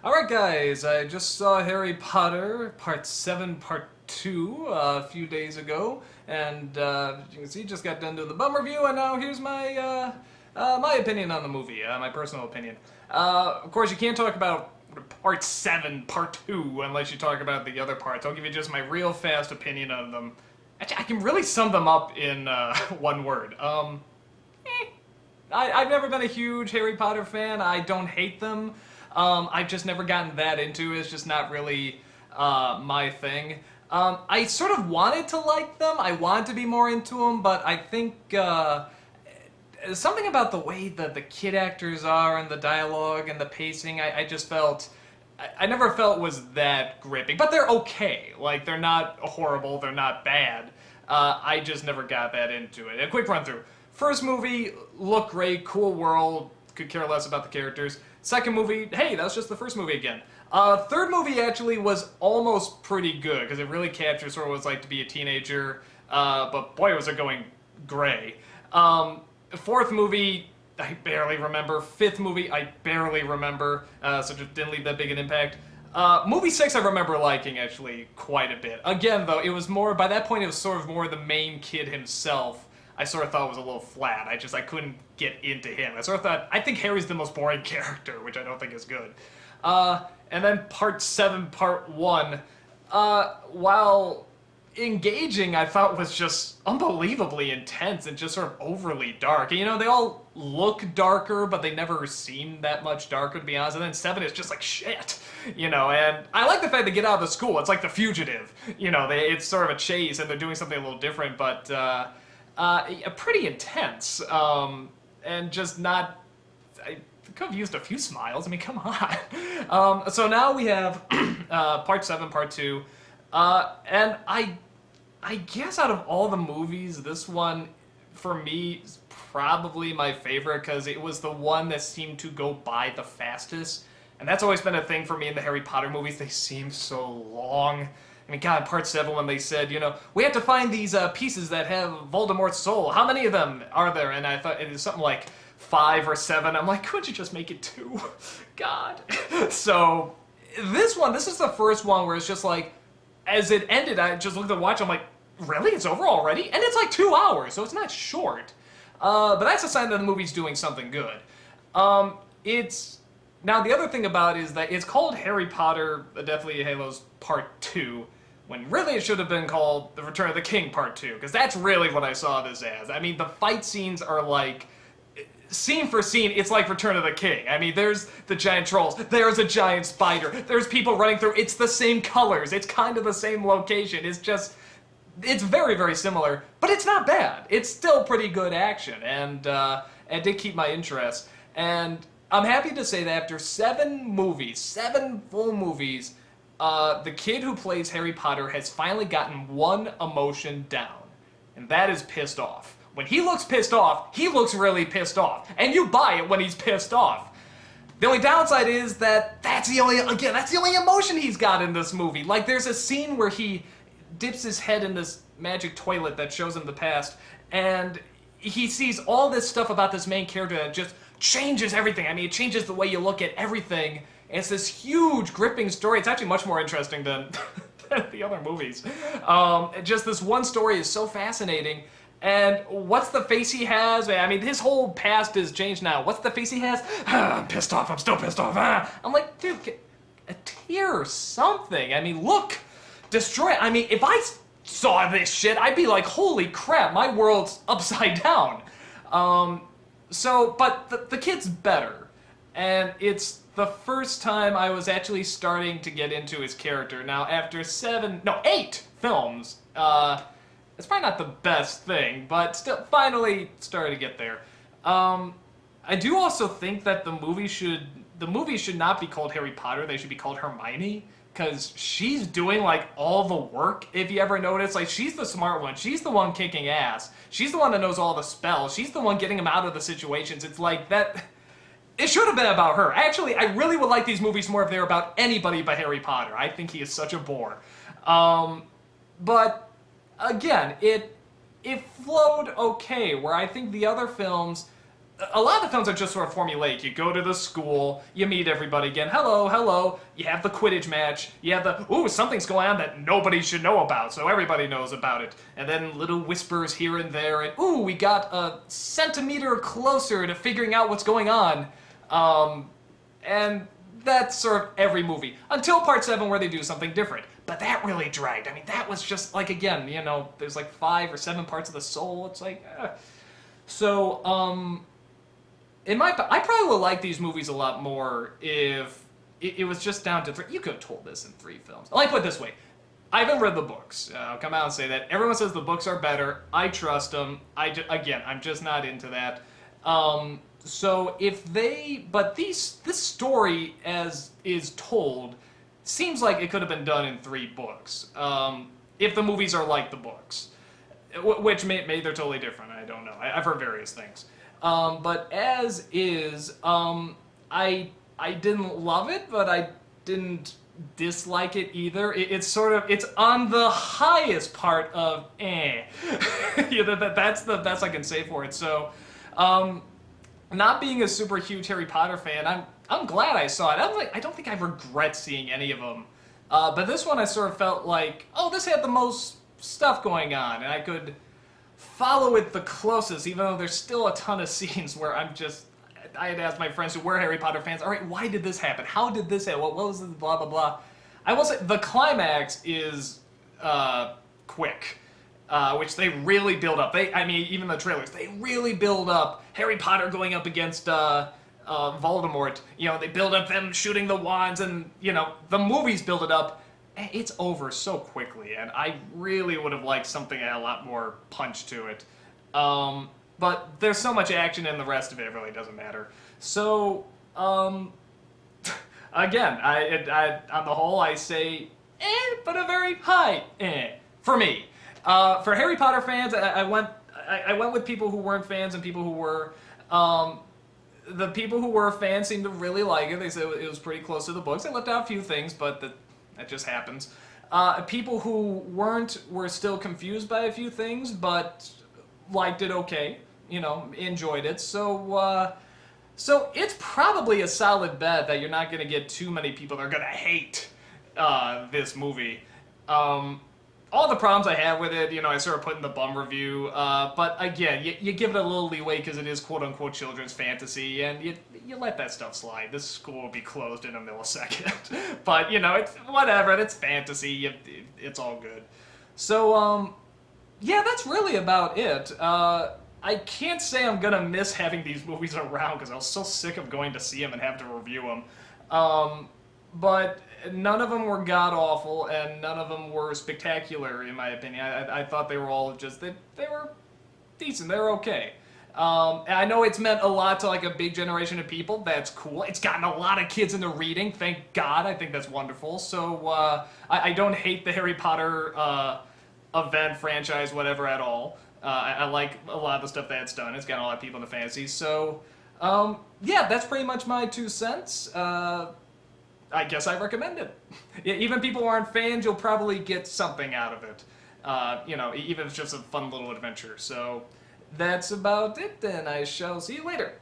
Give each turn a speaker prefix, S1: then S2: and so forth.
S1: Alright guys, I just saw Harry Potter Part 7, Part 2 a few days ago, and as you can see, just got done doing the bum review, and now here's my opinion on the movie, my personal opinion. Of course, you can't talk about Part 7, Part 2, unless you talk about the other parts. I'll give you just my real fast opinion on them. Actually, I can really sum them up in one word. I've never been a huge Harry Potter fan. I don't hate them. I've just never gotten that into it. It's just not really my thing. I sort of wanted to like them. I wanted to be more into them, but I think something about the way that the kid actors are and the dialogue and the pacing, I just felt... I never felt was that gripping. But they're okay. Like, they're not horrible. They're not bad. I just never got that into it. A quick run through. First movie, looked great, cool world, could care less about the characters. Second movie, hey, that was just the first movie again. Third movie actually was almost pretty good, because it really captures sort of what it's like to be a teenager, but boy was it going gray. Fourth movie, I barely remember. Fifth movie, I barely remember, so just didn't leave that big an impact. Movie 6 I remember liking, actually, quite a bit. Again, though, it was more, by that point it was sort of more the main kid himself. I sort of thought was a little flat. I couldn't get into him. I sort of thought, I think Harry's the most boring character, which I don't think is good. And then Part 7, Part 1, while engaging, I thought was just unbelievably intense and just sort of overly dark. You know, they all look darker, but they never seem that much darker, to be honest. And then 7 is just like, shit, you know, and I like the fact they get out of the school. It's like The Fugitive. You know, it's sort of a chase, and they're doing something a little different, but, pretty intense, and just not... I could have used a few smiles. I mean, come on. So now we have Part 7, Part 2, and I guess out of all the movies, this one, for me, is probably my favorite, because it was the one that seemed to go by the fastest, and that's always been a thing for me in the Harry Potter movies. They seem so long. I mean, God, Part 7 when they said, you know, we have to find these pieces that have Voldemort's soul. How many of them are there? And I thought it was something like 5 or 7. I'm like, couldn't you just make it 2? God. So, this is the first one where it's just like, as it ended, I just looked at the watch, I'm like, really? It's over already? And it's like 2 hours, so it's not short. But that's a sign that the movie's doing something good. Now, the other thing about it is that it's called Harry Potter, Deathly Hallows Part 2, when really it should have been called The Return of the King Part 2, because that's really what I saw this as. I mean, the fight scenes are like, scene for scene, it's like Return of the King. I mean, there's the giant trolls, there's a giant spider, there's people running through, it's the same colors, it's kind of the same location, it's just... It's very, very similar, but it's not bad. It's still pretty good action, and it did keep my interest. And I'm happy to say that after 7 movies, 7 full movies, the kid who plays Harry Potter has finally gotten one emotion down, and that is pissed off. When he looks pissed off, he looks really pissed off, and you buy it when he's pissed off. The only downside is that that's the only emotion he's got in this movie. Like, there's a scene where he dips his head in this magic toilet that shows him the past, and he sees all this stuff about this main character that just changes everything. I mean, it changes the way you look at everything. It's this huge, gripping story. It's actually much more interesting than the other movies. Just this one story is so fascinating. And what's the face he has? I mean, his whole past is changed now. What's the face he has? I'm pissed off. I'm still pissed off. I'm like, dude, a tear or something. I mean, look, destroy. I mean, if I saw this shit, I'd be like, holy crap, my world's upside down. But the kid's better. And it's the first time I was actually starting to get into his character. Now, after 8 films, it's probably not the best thing, but still, finally started to get there. I do also think that the movie should not be called Harry Potter. They should be called Hermione, because she's doing, like, all the work, if you ever notice. Like, she's the smart one. She's the one kicking ass. She's the one that knows all the spells. She's the one getting him out of the situations. It's like, that... It should have been about her. Actually, I really would like these movies more if they were about anybody but Harry Potter. I think he is such a bore. But, again, it flowed okay, where I think the other films... a lot of the films are just sort of formulaic. You go to the school, you meet everybody again, hello, hello, you have the Quidditch match, you have the, ooh, something's going on that nobody should know about, so everybody knows about it. And then little whispers here and there, and ooh, we got a centimeter closer to figuring out what's going on. And that's sort of every movie. Until part 7 where they do something different. But that really dragged. I mean, that was just, like, again, you know, there's like 5 or 7 parts of the soul. It's like, So, I probably would like these movies a lot more if it was just down to 3. You could have told this in 3 films. Let me put it this way. I haven't read the books. I'll come out and say that. Everyone says the books are better. I trust them. Again, I'm just not into that. So if they... But this story, as is told, seems like it could have been done in 3 books. If the movies are like the books. Which maybe they're totally different. I don't know. I've heard various things. But as is, I didn't love it, but I didn't dislike it either. It's on the highest part of eh. That's the best I can say for it. So, not being a super huge Harry Potter fan, I'm glad I saw it. I don't think I regret seeing any of them. But this one I sort of felt like, oh, this had the most stuff going on, and I could follow it the closest, even though there's still a ton of scenes where I had asked my friends who were Harry Potter fans, all right, why did this happen? How did this happen? What was this? Blah, blah, blah. I will say the climax is quick, which they really build up. Even the trailers, they really build up Harry Potter going up against Voldemort. You know, they build up them shooting the wands, and, you know, the movies build it up. It's over so quickly, and I really would have liked something that had a lot more punch to it. But there's so much action in the rest of it, it really doesn't matter. So, again, on the whole, I say but a very high for me. For Harry Potter fans, I went with people who weren't fans and people who were. The people who were fans seemed to really like it. They said it was pretty close to the books. They left out a few things, but that just happens. People who weren't were still confused by a few things, but liked it okay. You know, enjoyed it. So it's probably a solid bet that you're not going to get too many people that are going to hate this movie. All the problems I have with it, you know, I sort of put in the bum review. But again, you give it a little leeway because it is quote-unquote children's fantasy, and you let that stuff slide. This school will be closed in a millisecond. But, you know, it's whatever. It's fantasy. It's all good. So, yeah, that's really about it. I can't say I'm going to miss having these movies around because I was so sick of going to see them and having to review them. But none of them were god-awful, and none of them were spectacular, in my opinion. I thought they were all just, they were decent, they were okay. And I know it's meant a lot to, like, a big generation of people. That's cool. It's gotten a lot of kids into reading, thank God. I think that's wonderful. So, I don't hate the Harry Potter event, franchise, whatever, at all. I like a lot of the stuff that's done. It's gotten a lot of people into fantasy. So, yeah, that's pretty much my 2 cents. I guess I recommend it. Even people who aren't fans, you'll probably get something out of it. You know, even if it's just a fun little adventure. So that's about it, then. I shall see you later.